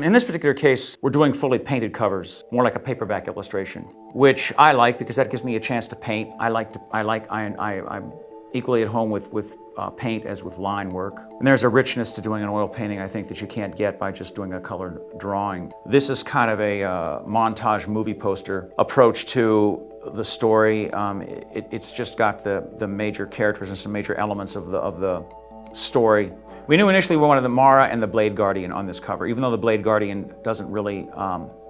In this particular case, we're doing fully painted covers, more like a paperback illustration, which I like because that gives me a chance to paint. I'm equally at home with paint as with line work. And there's a richness to doing an oil painting, I think, that you can't get by just doing a colored drawing. This is kind of a montage movie poster approach to the story. It's just got the major characters and some major elements of the story. We knew initially we wanted the Mara and the Blade Guardian on this cover, even though the Blade Guardian doesn't really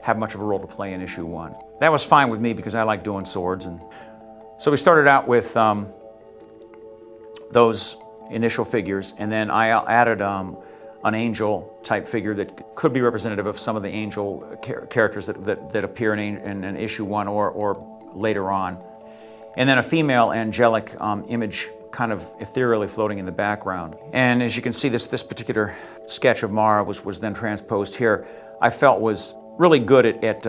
have much of a role to play in issue 1. That was fine with me because I like doing swords. And so we started out with those initial figures, and then I added an angel type figure that could be representative of some of the angel characters that appear in issue 1 or later on. And then a female angelic image kind of ethereally floating in the background. And as you can see, this particular sketch of Mara was then transposed here. I felt was really good at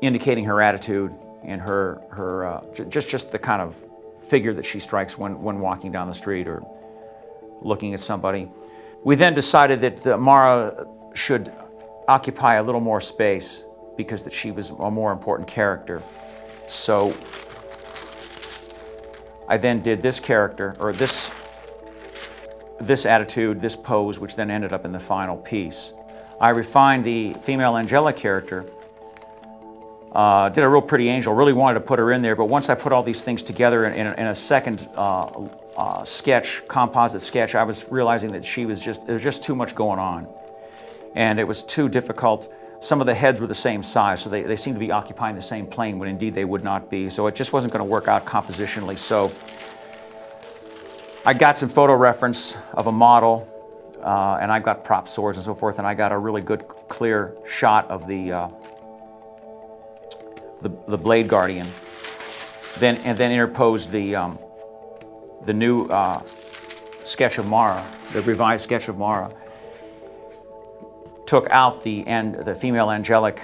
indicating her attitude and her just the kind of figure that she strikes when walking down the street or looking at somebody. We then decided that Mara should occupy a little more space because that she was a more important character. So I then did this character, or this attitude, this pose, which then ended up in the final piece. I refined the female angelic character, did a real pretty angel, really wanted to put her in there, but once I put all these things together in a second sketch, composite sketch, I was realizing that there was just too much going on. And it was too difficult. Some of the heads were the same size, so they seemed to be occupying the same plane when indeed they would not be. So it just wasn't going to work out compositionally. So I got some photo reference of a model, and I got prop swords and so forth, and I got a really good, clear shot of the Blade Guardian. Then interposed the new sketch of Mara, the revised sketch of Mara. Took out the female angelic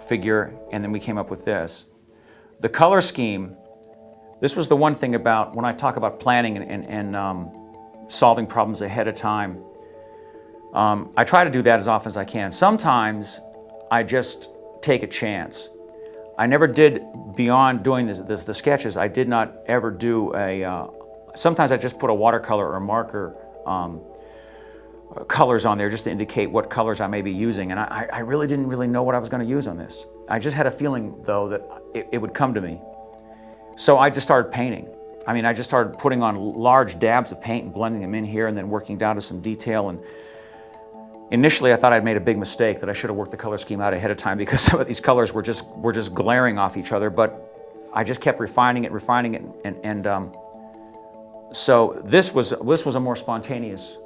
figure, and then we came up with this. The color scheme, this was the one thing about when I talk about planning and solving problems ahead of time. I try to do that as often as I can. Sometimes I just take a chance. I never did, beyond doing the sketches, I did not ever do sometimes I just put a watercolor or marker colors on there just to indicate what colors I may be using, and I really didn't know what I was going to use on this. I just had a feeling, though, that it would come to me. So I just started painting. I mean, I just started putting on large dabs of paint and blending them in here and then working down to some detail. And initially I thought I'd made a big mistake, that I should have worked the color scheme out ahead of time because some of these colors were just glaring off each other, but I just kept refining it, and so this was a more spontaneous.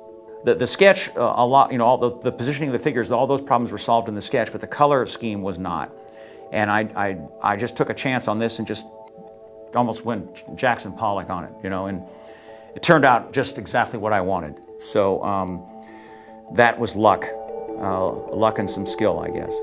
The sketch, a lot, all the positioning of the figures, all those problems were solved in the sketch, but the color scheme was not. And I just took a chance on this and just almost went Jackson Pollock on it, and it turned out just exactly what I wanted. So that was luck and some skill, I guess.